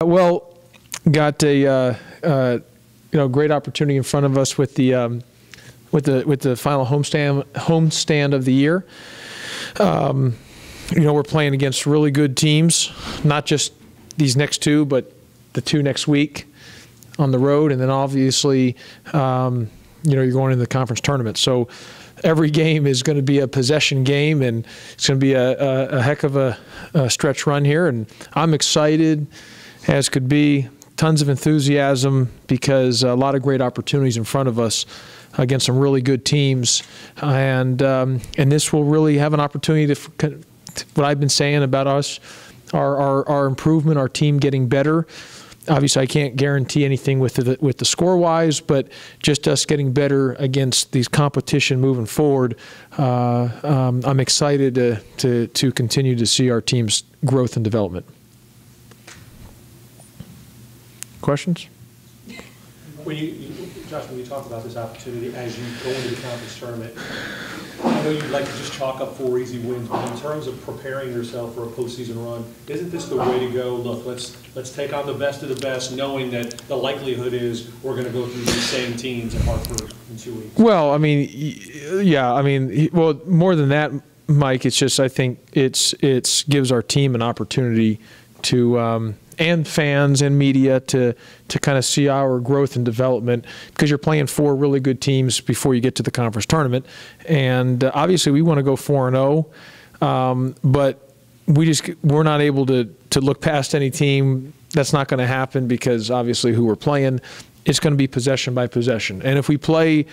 Well, got a great opportunity in front of us with the final homestand of the year. We're playing against really good teams, not just these next two, but the two next week on the road, and then obviously, you're going into the conference tournament. So every game is going to be a possession game, and it's going to be a heck of a stretch run here. And I'm excited as could be. Tons of enthusiasm because a lot of great opportunities in front of us against some really good teams, and this will really have an opportunity to, what I've been saying about us, our improvement, our team getting better. Obviously, I can't guarantee anything with the score-wise, but just us getting better against these competition moving forward. I'm excited to continue to see our team's growth and development. Questions? Josh, when you talk about this opportunity as you go into the conference tournament, I know you'd like to just chalk up 4 easy wins, but in terms of preparing yourself for a postseason run, isn't this the way to go? Look, let's take on the best of the best, knowing that the likelihood is we're going to go through these same teams at Hartford in 2 weeks. Well, I mean, yeah, I mean, well, more than that, Mike, it's just I think it's gives our team an opportunity to and fans and media to kind of see our growth and development, because you're playing 4 really good teams before you get to the conference tournament. And obviously we want to go 4-0, but we're not able to look past any team. That's not going to happen because obviously who we're playing, it's going to be possession by possession. And if we play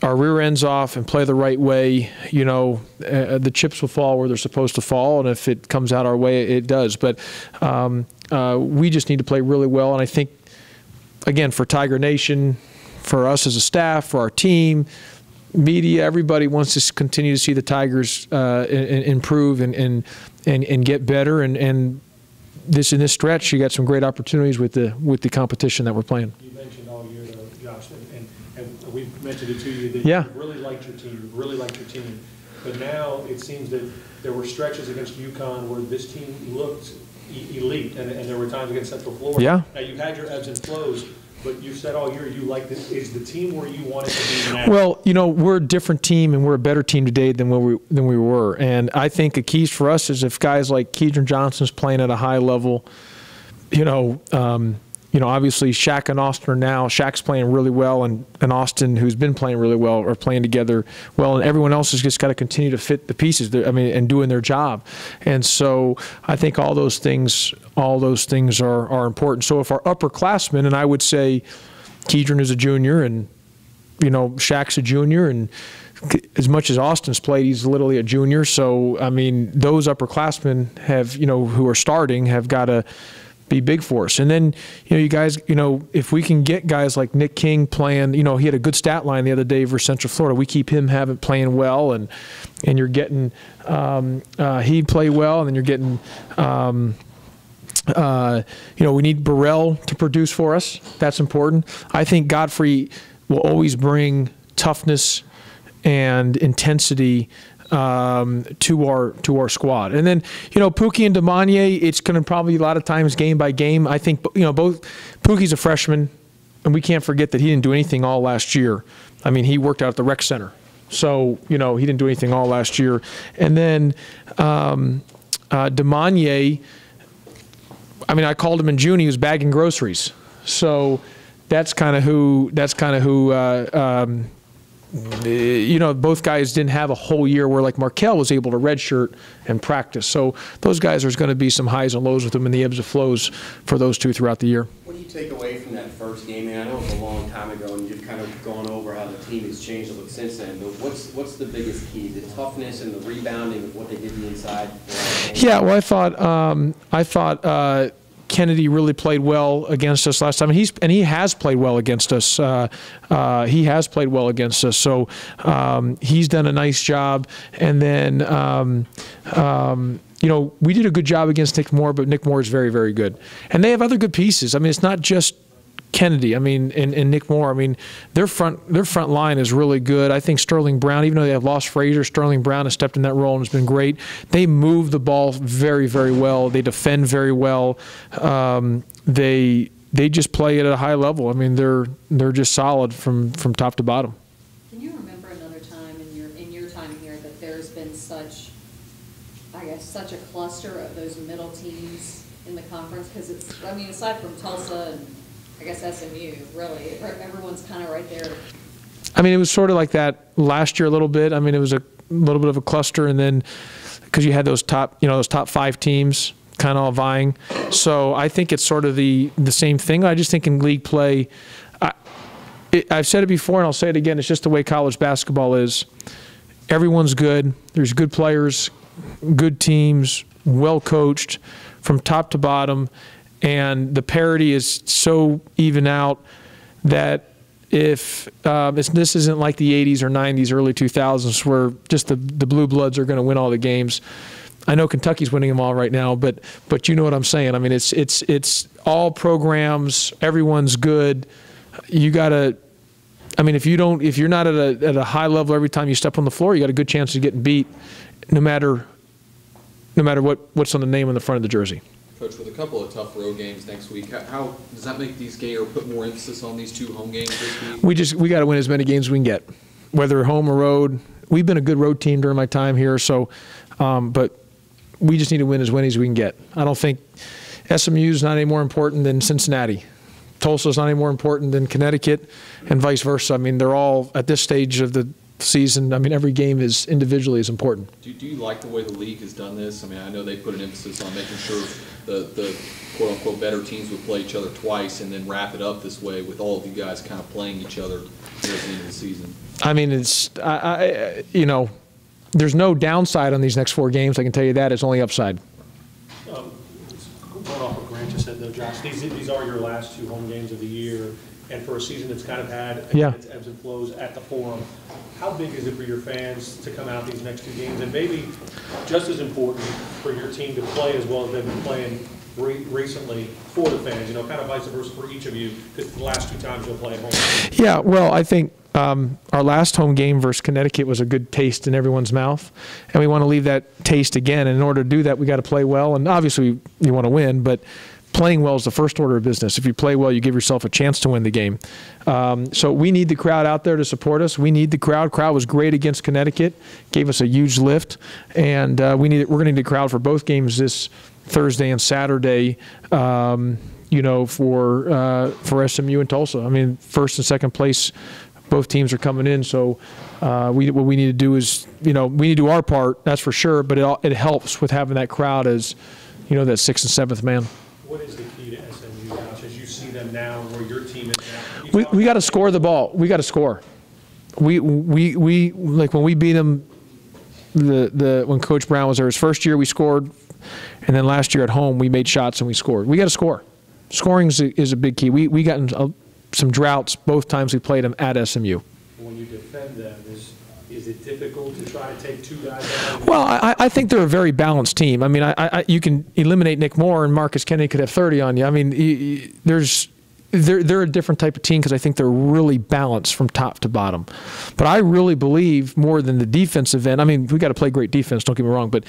our rear ends off and play the right way, the chips will fall where they're supposed to fall, and if it comes out our way, it does. But we just need to play really well, and I think, again, for Tiger Nation, for us as a staff, for our team, media, everybody wants to continue to see the Tigers improve and get better. And in this stretch, you got some great opportunities with the competition that we're playing. You mentioned all year, though, Josh, and we've mentioned it to you that you really liked your team, but now it seems that there were stretches against UConn where this team looked elite, and there were times against Central Florida. Yeah. Now you've had your ebbs and flows, but you've said all year you like this. Is the team where you want it to be now? Well, we're a different team, and we're a better team today than we were. And I think the keys for us is if guys like Keidron Johnson's playing at a high level, obviously Shaq and Austin are now. Shaq's playing really well, and Austin, who's been playing really well, are playing together well, and everyone else has just got to continue to fit the pieces. And doing their job. And so I think all those things are important. So if our upperclassmen, and I would say Keidron is a junior, and Shaq's a junior, and as much as Austin's played, he's literally a junior. So I mean, those upperclassmen have who are starting have got to be big for us. And then, you guys, if we can get guys like Nick King playing, he had a good stat line the other day versus Central Florida. We keep him playing well, and you're getting, he play well, and then you're getting, we need Burrell to produce for us. That's important. I think Godfrey will always bring toughness and intensity to our squad. And then, Pookie and Demanye, it's going to probably a lot of times game by game. I think, both Pookie's a freshman, and we can't forget that he didn't do anything all last year. I mean, he worked out at the rec center. So, he didn't do anything all last year. And then Demanye, I mean, I called him in June, he was bagging groceries. So that's kind of who both guys didn't have a whole year where like Markel was able to redshirt and practice. So those guys, there's going to be some highs and lows with them and the ebbs and flows for those two throughout the year. What do you take away from that first game? And I know it's a long time ago, and you've kind of gone over how the team has changed a little since then. But what's the biggest key? The toughness and the rebounding of what they did the inside? Yeah, well, I thought Kennedy really played well against us last time, and he has played well against us. He has played well against us, so he's done a nice job. And then we did a good job against Nick Moore, but Nick Moore is very, very good. And they have other good pieces. I mean, it's not just Kennedy, I mean, and Nick Moore, I mean, their front line is really good. I think Sterling Brown, even though they have lost Frazier, Sterling Brown has stepped in that role and has been great. They move the ball very, very well. They defend very well. They just play it at a high level. I mean, they're just solid from top to bottom. Can you remember another time in your time here that there's been such a cluster of those middle teams in the conference? Because it's, I mean, aside from Tulsa and I guess SMU, really, everyone's kind of right there. I mean, it was sort of like that last year a little bit. I mean, it was a little bit of a cluster, and then because you had those top 5 teams kind of all vying. So I think it's sort of the same thing. I just think in league play, I've said it before and I'll say it again, it's just the way college basketball is. Everyone's good. There's good players, good teams, well coached from top to bottom, and the parity is so even out that if this isn't like the 80s or 90s, early 2000s where just the blue bloods are going to win all the games. I know Kentucky's winning them all right now, but you know what I'm saying. I mean, it's all programs. Everyone's good. You gotta. I mean, if you're not at a high level every time you step on the floor, you got a good chance of getting beat, no matter what's on the name on the front of the jersey. Coach, with a couple of tough road games next week, how does that make these games or put more emphasis on these 2 home games this week? We got to win as many games as we can get, whether home or road. We've been a good road team during my time here, so but we just need to win as many as we can get. I don't think SMU is not any more important than Cincinnati. Tulsa is not any more important than Connecticut, and vice versa. I mean, they're all at this stage of the season. I mean, every game is individually is important. Do you like the way the league has done this? I mean, I know they put an emphasis on making sure the quote-unquote better teams would play each other twice and then wrap it up this way with all of you guys kind of playing each other at the end of the season. I mean, it's there's no downside on these next 4 games. I can tell you that. It's only upside. Going off what Grant just said, though, Josh, these are your last 2 home games of the year, and for a season that's kind of had its ebbs and flows at the Forum, how big is it for your fans to come out these next 2 games, and maybe just as important for your team to play as well as they've been playing recently for the fans, kind of vice versa for each of you, because the last 2 times you'll play at home? Yeah, well, I think our last home game versus Connecticut was a good taste in everyone's mouth, and we want to leave that taste again. And in order to do that, we got to play well, and obviously you want to win, but playing well is the first order of business. If you play well, you give yourself a chance to win the game. So we need the crowd out there to support us. We need the crowd. Crowd was great against Connecticut, gave us a huge lift, and we're going to need the crowd for both games this Thursday and Saturday. For SMU and Tulsa. I mean, first and second place, both teams are coming in. So what we need to do is, we need to do our part. That's for sure. But it helps with having that crowd as, that 6th and 7th man. What is the key to SMU, Josh, as you see them now, where your team is now? We got to score the ball. We got to score. We like when we beat them. When Coach Brown was there his first year, we scored, and then last year at home we made shots and we scored. We got to score. Scoring is a big key. We got in some droughts both times we played them at SMU. When you defend them, is it difficult to try to take 2 guys out? Well, I think they're a very balanced team. I mean, you can eliminate Nick Moore and Marcus Kennedy could have 30 on you. I mean, they're a different type of team because I think they're really balanced from top to bottom. But I really believe more than the defensive end. I mean, we got to play great defense. Don't get me wrong, but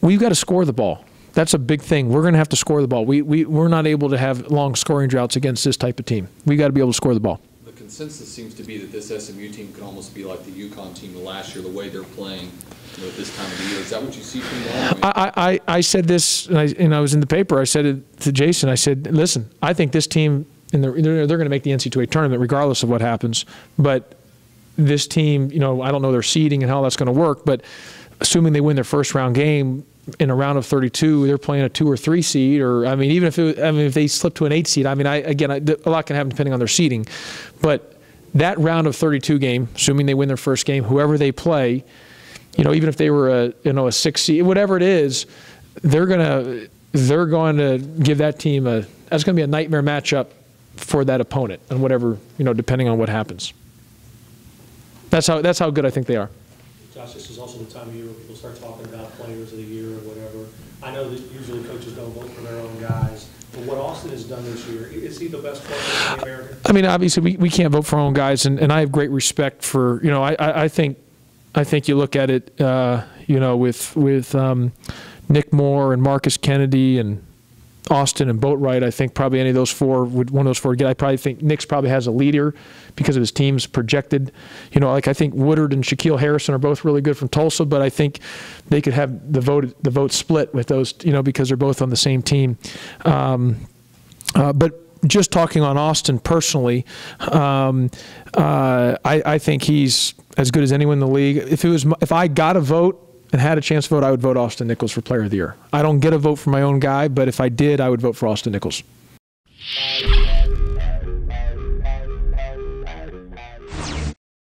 we've got to score the ball. That's a big thing. We're going to have to score the ball. We're not able to have long scoring droughts against this type of team. We got to be able to score the ball. The consensus seems to be that this SMU team could almost be like the UConn team last year, the way they're playing at this time of the year. Is that what you see from them? I said this, and I was in the paper. I said it to Jason. I said, listen, I think this team, they're going to make the NCAA tournament regardless of what happens. But this team, I don't know their seeding and how that's going to work, but assuming they win their first round game, in a round of 32, they're playing a 2 or 3 seed, or even if they slip to an 8 seed. I mean, a lot can happen depending on their seeding, but that round of 32 game, assuming they win their first game, whoever they play, even if they were a 6 seed, whatever it is, they're going to give that team that's going to be a nightmare matchup for that opponent, and whatever depending on what happens. That's how good I think they are. Josh, this is also the time of year where people start talking about players of the year or whatever. I know that usually coaches don't vote for their own guys, but what Austin has done this year, is he the best player in the American? I mean, obviously, we can't vote for our own guys, and I have great respect for, you know, I think you look at it, you know, with Nick Moore and Marcus Kennedy and Austin and Boatwright. I think probably any of those four would one of those four get. I probably think Nick's probably has a leader because of his team's projected. You know, like I think Woodard and Shaquille Harrison are both really good from Tulsa, but I think they could have the vote split with those, you know, because they're both on the same team. But just talking on Austin personally, I think he's as good as anyone in the league. If I got a vote and had a chance to vote, I would vote Austin Nichols for Player of the Year. I don't get a vote for my own guy, but if I did, I would vote for Austin Nichols.